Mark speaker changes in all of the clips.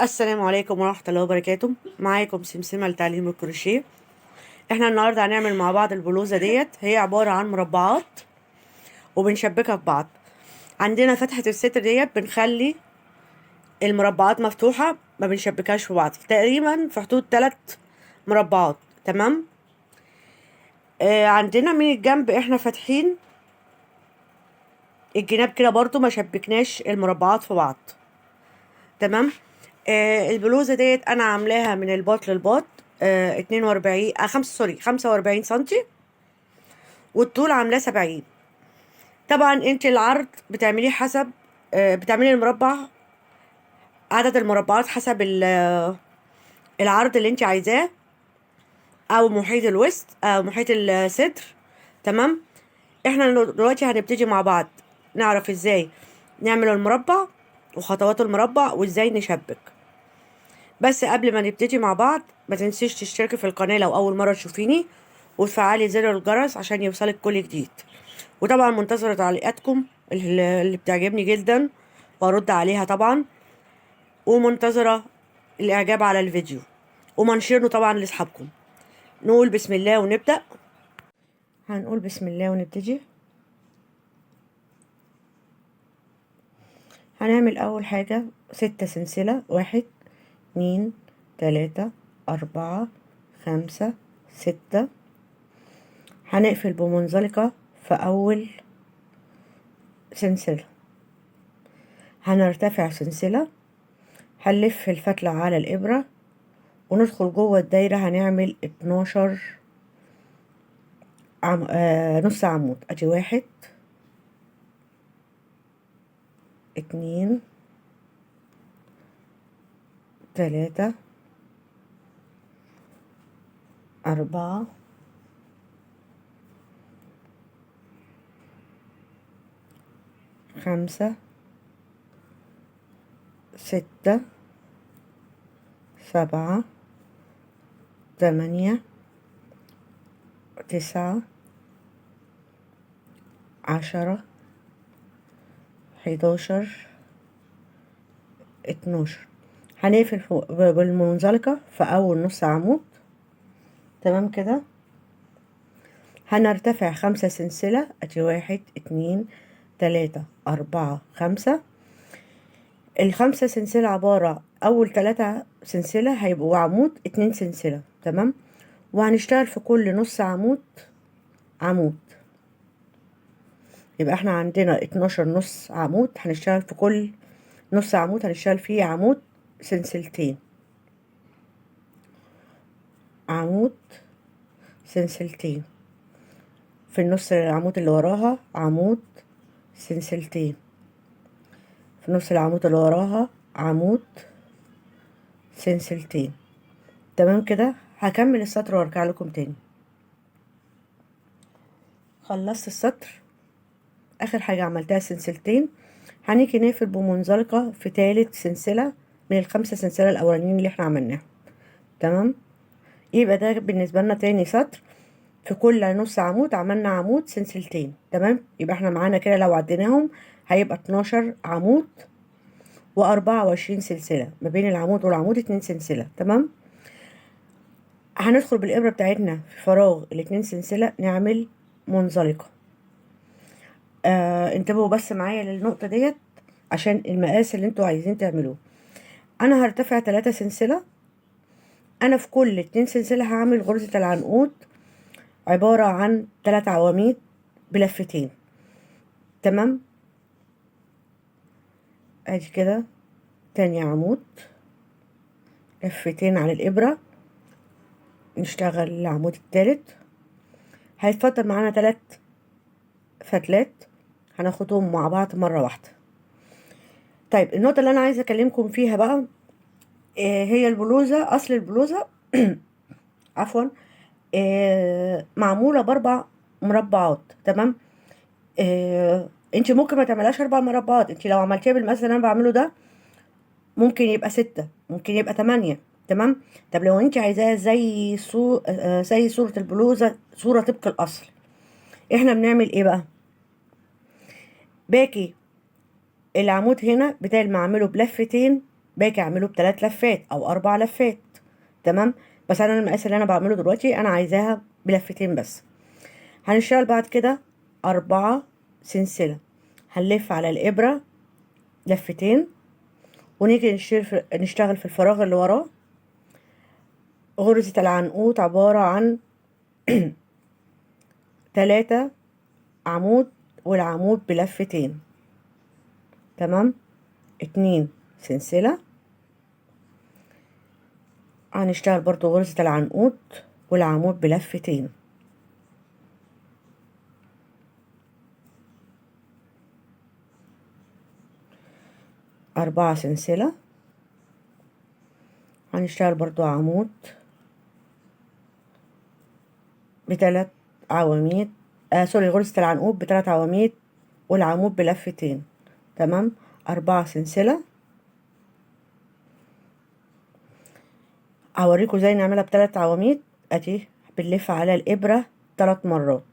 Speaker 1: السلام عليكم ورحمة الله وبركاته. معاكم سمسمة لتعليم الكروشيه. احنا النهاردة هنعمل مع بعض البلوزة ديت. هي عبارة عن مربعات وبنشبكها في بعض. عندنا فتحة الستر ديت بنخلي المربعات مفتوحة، ما بنشبكهاش في بعض، تقريبا في حدود 3 مربعات. تمام. عندنا من الجنب احنا فاتحين الجناب كده برضو ما شبكناش المربعات في بعض. تمام. البلوزة ديت انا عاملاها من الباط للباط 42 45 سنتي، والطول عاملاه 70. طبعا انت العرض بتعمليه حسب بتعملي المربع، عدد المربعات حسب العرض اللي انت عايزاه، او محيط الوسط او محيط الصدر. تمام. احنا دلوقتي هنبتدي مع بعض نعرف ازاي نعمل المربع وخطوات المربع وازاي نشبك. بس قبل ما نبتدي مع بعض ما تنسيش تشتركي في القناة لو أول مرة تشوفيني، وتفعلي زر الجرس عشان يوصلك كل جديد. وطبعا منتظرة تعليقاتكم اللي بتعجبني جدا، وارد عليها طبعا. ومنتظرة الإعجاب على الفيديو ومنشره طبعا لأصحابكم. نقول بسم الله ونبدأ. هنقول بسم الله ونبتدي. هنعمل أول حاجة 6 سلسلة، 1 2 3 4 5 6. هنقفل بمنزلقة في أول سلسلة، هنرتفع سلسلة، هنلف الفتلة على الإبرة وندخل جوه الدايرة. هنعمل 12 نص عمود. ادي 1 2 3 4 5 6 7 8 9 10 11 12. هنقفل بالمنزلقة في أول نص عمود. تمام كده. هنرتفع 5 سلسلة. ادي 1 2 3 4 5. ال5 سلسلة عبارة أول 3 سلسلة هيبقوا عمود، 2 سلسلة. تمام. وهنشتغل في كل نص عمود عمود. يبقى احنا عندنا 12 نص عمود، هنشتغل في كل نص عمود هنشتغل فيه عمود سلسلتين، عمود سلسلتين. في النص العمود اللي وراها عمود سلسلتين، في نص العمود اللي وراها عمود سلسلتين. تمام كده. هكمل السطر وارجع لكم تاني. خلصت السطر، اخر حاجة عملتها سلسلتين. هنيجي نقفل بمنزلقة في تالت سلسلة من ال5 سلسلة الاولانيين اللي احنا عملناهم. تمام. يبقى ده بالنسبة لنا تاني سطر. في كل نص عمود عملنا عمود سلسلتين. تمام. يبقى احنا معانا كده لو عديناهم هيبقى 12 عمود و24 سلسلة. ما بين العمود والعمود 2 سلسلة. تمام. هندخل بالإبرة بتاعتنا في فراغ ال2 سلسلة نعمل منزلقة. انتبهوا بس معايا للنقطة ديت عشان المقاس اللي انتوا عايزين تعملوه. انا هرتفع 3 سلسلة. انا في كل 2 سلسلة هعمل غرزة العنقود عبارة عن 3 عواميد بلفتين. تمام. ادي كده تاني عمود، لفتين على الإبرة، نشتغل العمود التالت. هيتفضل معانا 3 فتلات هناخدهم مع بعض مرة واحدة. طيب النقطة اللي أنا عايزة أكلمكم فيها بقى هي البلوزة. أصل البلوزة عفوا معمولة ب4 مربعات. تمام. انت ممكن ما تعملهاش 4 مربعات. انت لو عملتيها بالمقاس اللي انا بعمله ده ممكن يبقى 6، ممكن يبقى 8. تمام. طب لو انت عايزاها زي صورة البلوزة، صورة طبق الأصل، احنا بنعمل ايه بقى؟ باقي العمود هنا بدل ما اعمله بلفتين باجي اعمله ب3 لفات او 4 لفات. تمام. بس انا المقاس اللي انا بعمله دلوقتي انا عايزاها بلفتين بس. هنشتغل بعد كده 4 سلسلة، هنلف على الابرة لفتين، ونيجي نشتغل في الفراغ اللي وراه غرزة العنقود عبارة عن 3 عمود، والعمود بلفتين. تمام. 2 سلسلة، هنشتغل برضو غرزة العنقود والعمود بلفتين. 4 سلسلة، هنشتغل برضو عمود ب3 عواميد، سوري، غرزة العنقود ب3 عواميد والعمود بلفتين. تمام. 4 سلسلة. هوريكم ازاي نعملها ب3 عواميد. ادي بنلف على الابرة 3 مرات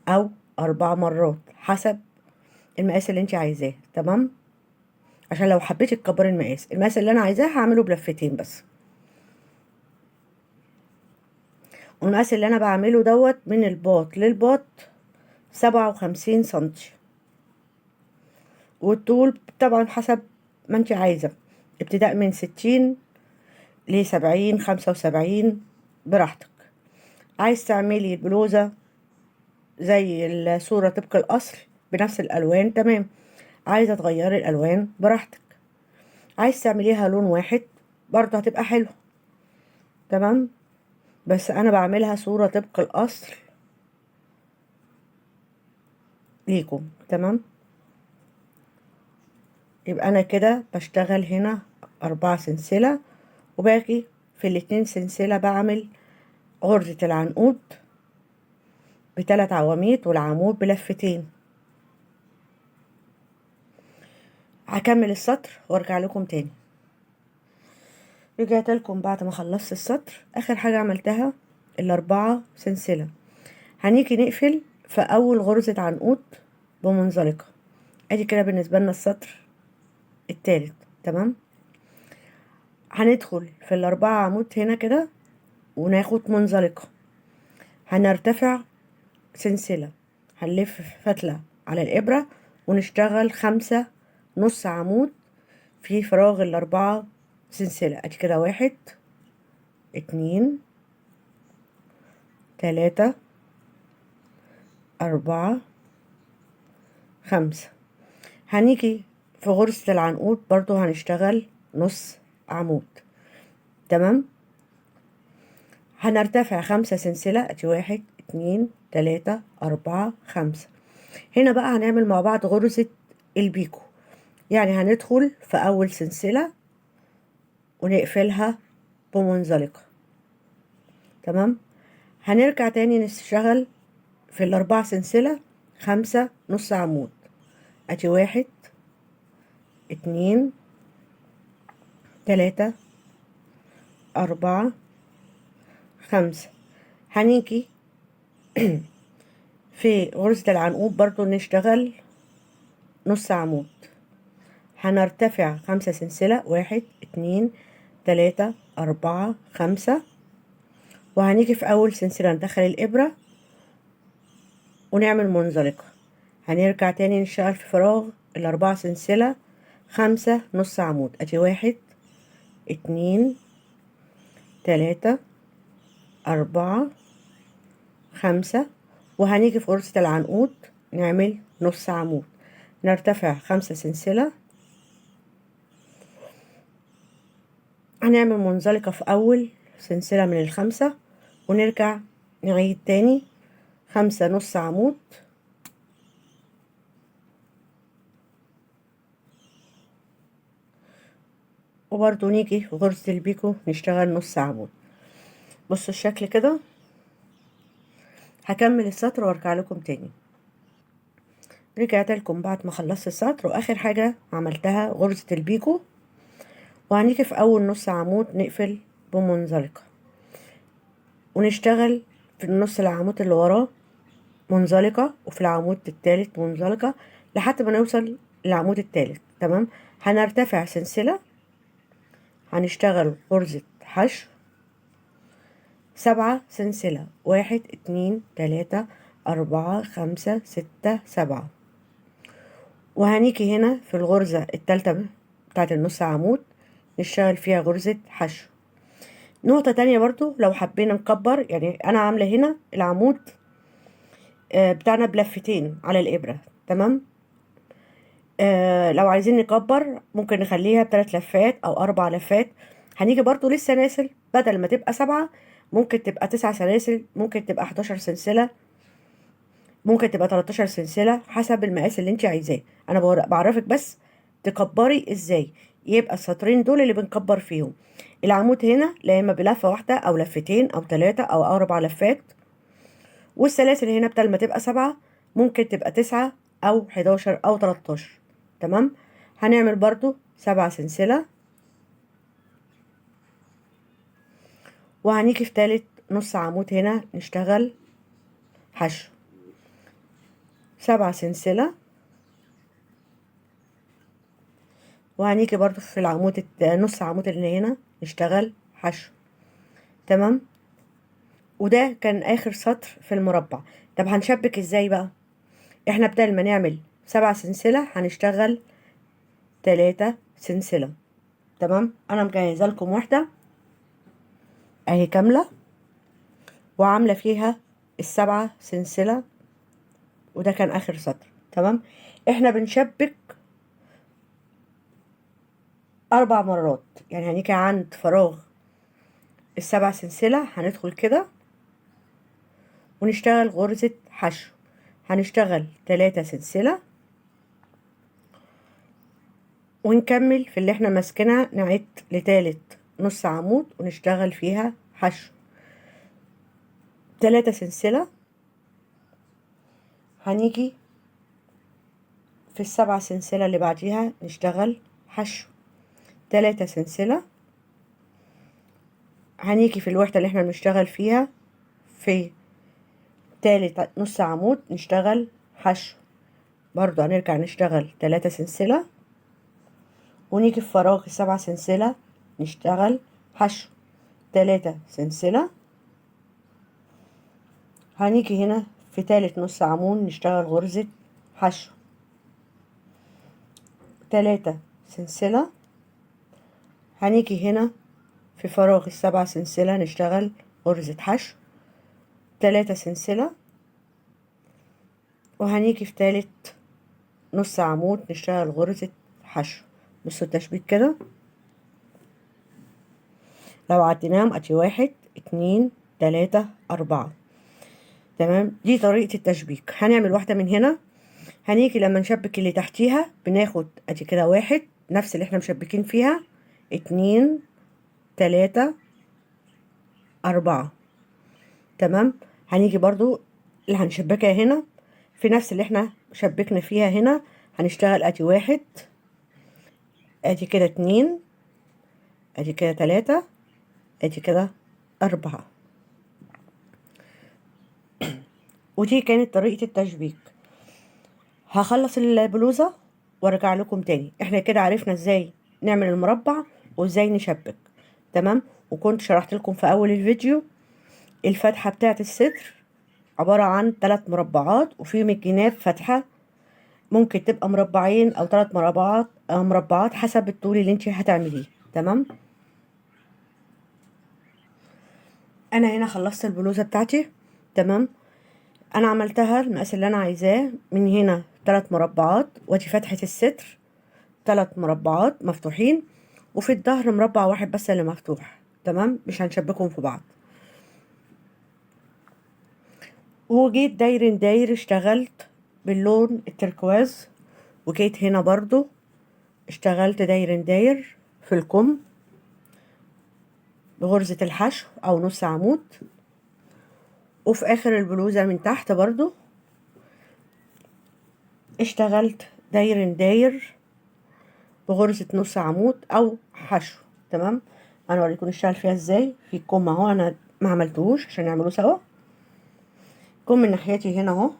Speaker 1: او 4 مرات حسب المقاس اللي انت عايزاه. تمام. عشان لو حبيتي تكبري المقاس اللي انا عايزاه هعمله بلفتين بس. والمقاس اللي انا بعمله دوت من الباط للباط 57 سنتي، والطول طبعا حسب ما انت عايزة، ابتداء من 60 ل70 75 براحتك. عايز تعملي البلوزة زي الصورة طبق الأصل بنفس الألوان، تمام. عايزة تغيري الألوان براحتك. عايز تعمليها لون واحد برضه هتبقى حلو. تمام. بس أنا بعملها صورة طبق الأصل ليكم. تمام. يبقى أنا كده بشتغل هنا 4 سلسلة، وباقي في ال2 سلسلة بعمل غرزة العنقود ب3 عواميد والعمود بلفتين. هكمل السطر وارجع لكم تاني. رجعت لكم بعد ما خلصت السطر. اخر حاجة عملتها ال4 سلسلة. هنيجي نقفل في اول غرزة عنقود بمنزلقة. ادي كده بالنسبة لنا السطر التالت. تمام. هندخل في ال4 عمود هنا كده وناخد منزلقة، هنرتفع سلسلة، هنلف فتلة على الإبرة ونشتغل 5 نص عمود في فراغ ال4 سلسلة. ادي كده 1 2 3 4 5. هنيجي في غرزة العنقود برضو هنشتغل نص عمود. تمام. هنرتفع 5 سلسلة. ادي 1 2 3 4 5. هنا بقى هنعمل مع بعض غرزة البيكو، يعني هندخل في أول سلسلة ونقفلها بمنزلقة. تمام. هنرجع تاني نشتغل في ال4 سلسلة 5 نص عمود. ادي 1 2 3 4 5. هنيجي في غرزة العنقود برضو نشتغل نص عمود، هنرتفع 5 سلسلة. 1 2 3 4 5. وهنيجي في أول سلسلة ندخل الإبرة ونعمل منزلقة. هنرجع تاني نشتغل في فراغ ال4 سلسلة 5 نص عمود. ادي 1 2 3 4 5. وهنيجي في غرزة العنقود نعمل نص عمود، نرتفع 5 سلسلة، هنعمل منزلقة في أول سلسلة من ال5 ونرجع نعيد تاني 5 نص عمود، وبرضو نيجي في غرزة البيكو نشتغل نص عمود. بصوا الشكل كده. هكمل السطر وارجع لكم تاني. رجعت لكم بعد ما خلصت السطر، واخر حاجة عملتها غرزة البيكو، وهنيجي في اول نص عمود نقفل بمنزلقة ونشتغل في النص العمود اللي وراه منزلقة، وفي العمود التالت منزلقة لحد ما نوصل للعمود التالت. تمام. هنرتفع سلسلة هنشتغل غرزة حشو 7 سلسلة، 1 2 3 4 5 6 7. وهنيجي هنا في الغرزة التالتة بتاعت النص عمود نشتغل فيها غرزة حشو. نقطة تانية برضو لو حبينا نكبر، يعني أنا عاملة هنا العمود بتاعنا بلفتين على الإبرة، تمام. لو عايزين نكبر ممكن نخليها ب3 لفات أو 4 لفات. هنيجي برضو للسلاسل، بدل ما تبقى 7 ممكن تبقى 9 سلاسل، ممكن تبقى 11 سلسلة، ممكن تبقى 13 سلسلة، حسب المقاس اللي انت عايزاه. انا بعرفك بس تكبري ازاي. يبقى السطرين دول اللي بنكبر فيهم. العمود هنا لا اما بلفة واحدة او لفتين او 3 او 4 لفات. والسلاسل هنا بدل ما تبقى 7 ممكن تبقى 9 او 11 او 13. تمام. هنعمل برضو 7 سلسلة، وهنيجي في تالت نص عمود هنا نشتغل حشو 7 سلسلة، وهنيجي برضو في العمود نص عمود اللي هنا نشتغل حشو. تمام. وده كان اخر سطر في المربع. طب هنشبك ازاي بقى؟ احنا بدل ما نعمل 7 سلسلة هنشتغل 3 سلسلة. تمام. انا مجهزه لكم واحدة اهي كاملة وعاملة فيها ال7 سلسلة، وده كان اخر سطر. تمام. احنا بنشبك 4 مرات، يعني هنيجي عند فراغ ال7 سلسلة هندخل كده ونشتغل غرزة حشو. هنشتغل 3 سلسلة ونكمل في اللي احنا ماسكينها، نعد لتالت نص عمود ونشتغل فيها حشو 3 سلسلة. هنيجي في ال7 سلسلة اللي بعديها نشتغل حشو 3 سلسلة. هنيجي في الوحدة اللي احنا بنشتغل فيها في تالت نص عمود نشتغل حشو، برضو هنرجع نشتغل 3 سلسلة، ونيجي في فراغ ال7 سلسلة نشتغل حشو 3 سلسلة. هنيجي هنا في تالت نص عمود نشتغل غرزة حشو 3 سلسلة. هنيجي هنا في فراغ ال7 سلسلة نشتغل غرزة حشو 3 سلسلة. وهنيجي في تالت نص عمود نشتغل غرزة حشو. بصوا التشبيك كده، لو عديناهم ادي 1 2 3 4. تمام. دي طريقة التشبيك. هنعمل واحدة من هنا، هنيجي لما نشبك اللي تحتيها بناخد ادي كده 1 نفس اللي احنا مشبكين فيها، 2 3 4. تمام. هنيجي برضو اللي هنشبكها هنا في نفس اللي احنا شبكنا فيها هنا، هنشتغل ادي 1 ادي كده 2 ادي كده 3 ادي كده 4. ودي كانت طريقة التشبيك. هخلص البلوزة وارجع لكم تاني. احنا كده عرفنا ازاي نعمل المربع وازاي نشبك. تمام. وكنت شرحت لكم في اول الفيديو الفتحة بتاعة الصدر عبارة عن 3 مربعات، وفي من الجناب فتحة ممكن تبقى مربعين او 3 مربعات او مربعات حسب الطول اللي انت هتعمليه. تمام. انا هنا خلصت البلوزة بتاعتي. تمام. انا عملتها المقاس اللي انا عايزاه. من هنا 3 مربعات، وادي فتحة الستر 3 مربعات مفتوحين، وفي الظهر مربع واحد بس اللي مفتوح. تمام. مش هنشبكهم في بعض. وجيت داير اشتغلت باللون التركواز، وجيت هنا برضو اشتغلت داير في الكم بغرزة الحشو او نص عمود. وفي اخر البلوزة من تحت برضو اشتغلت داير بغرزة نص عمود او حشو. تمام. انا اوريكم نشتغل فيها ازاي. في الكم اهو انا ما عملتهوش عشان نعمله سوا. كم من ناحيتي هنا اهو.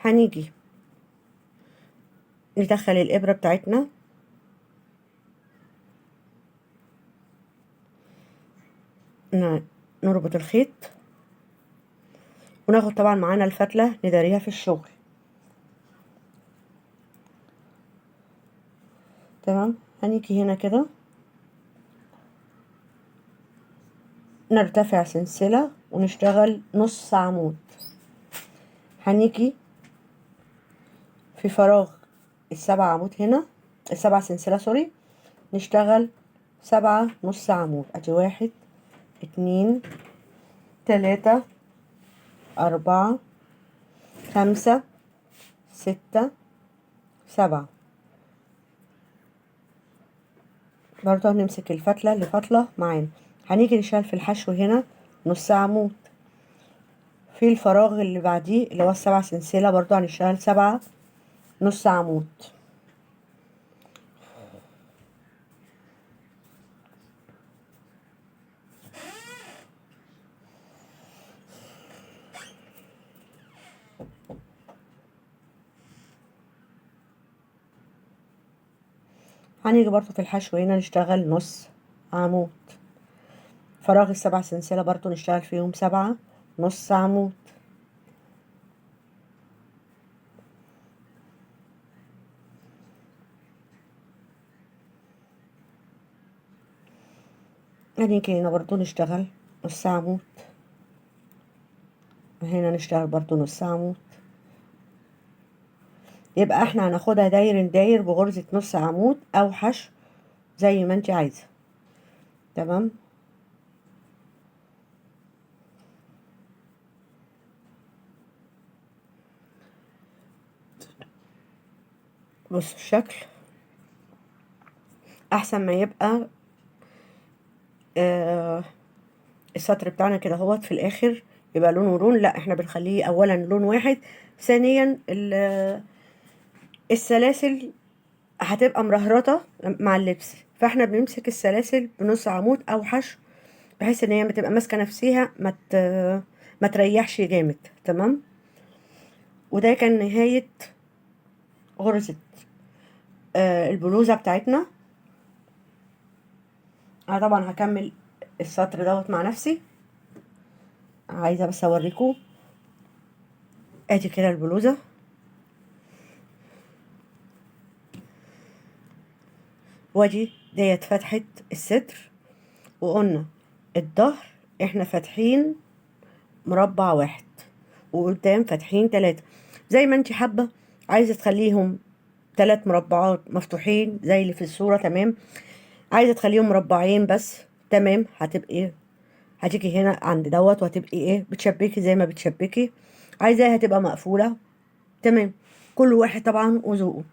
Speaker 1: هنيجي ندخل الابرة بتاعتنا نربط الخيط وناخد طبعا معانا الفتلة نداريها في الشغل. تمام. هنيجي هنا كده نرتفع سلسلة ونشتغل نص عمود. هنيجي في فراغ السبع عمود هنا، السبع سلسلة سوري، نشتغل 7 نص عمود. ادي 1 2 3 4 5 6 7. برضه هنمسك الفتلة اللي فاضلة معانا، هنيجي نشتغل في الحشو هنا نص عمود. في الفراغ اللي بعديه اللي هو السبع سلسلة برضه هنشتغل 7 نص عمود. هنيجي برضه في الحشو هنا نشتغل نص عمود. فراغ السبع سلسلة برضه نشتغل فيهم 7 نص عمود. هنيجي هنا برضه نشتغل نص عمود، هنا نشتغل برضه نص عمود. يبقى احنا هناخدها داير داير بغرزة نص عمود او حشو زي ما انت عايزة. تمام. بصوا الشكل احسن ما يبقى السطر بتاعنا كده اهوت في الاخر يبقى لون ولون. لا، احنا بنخليه اولا لون واحد، ثانيا السلاسل هتبقى مرهرطة مع اللبس، فاحنا بنمسك السلاسل بنص عمود او حشو بحيث ان هي بتبقى ماسكة نفسها ما تريحش جامد. تمام. وده كان نهاية غرزة البلوزة بتاعتنا. انا طبعا هكمل السطر دوت مع نفسي، عايزة بس اوريكم. ادي كده البلوزة، وادي ديت فتحة الصدر، وقلنا الظهر احنا فاتحين مربع واحد وقدام فاتحين 3 زي ما انت حابة. عايزة تخليهم 3 مربعات مفتوحين زي اللي في الصورة، تمام. عايزة تخليهم مربعين بس، تمام. هتيجي هنا عند دوت وهتبقي ايه بتشبكي زي ما بتشبكي. عايزاها تبقى مقفولة، تمام. كل واحد طبعا وذوقه.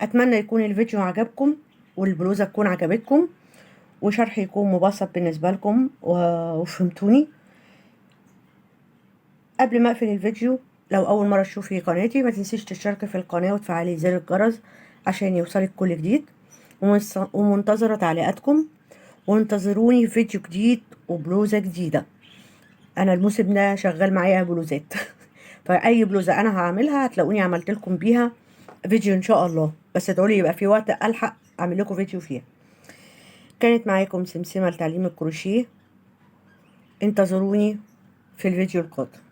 Speaker 1: اتمنى يكون الفيديو عجبكم والبلوزة تكون عجبتكم وشرحي يكون مبسط بالنسبة لكم وفهمتوني. قبل ما اقفل الفيديو، لو اول مرة تشوفي قناتي ما تنسيش تشتركي في القناة وتفعلي زر الجرس عشان يوصلك كل جديد، ومنتظرة تعليقاتكم. وانتظروني في فيديو جديد وبلوزة جديدة. انا الموسم ده شغال معايا بلوزات فاي بلوزة انا هعملها هتلاقوني عملت لكم بيها فيديو ان شاء الله، بس ادعولي يبقى في وقت الحق اعمل لكم فيديو فيها. كانت معاكم سمسمة لتعليم الكروشيه، انتظروني في الفيديو القادم.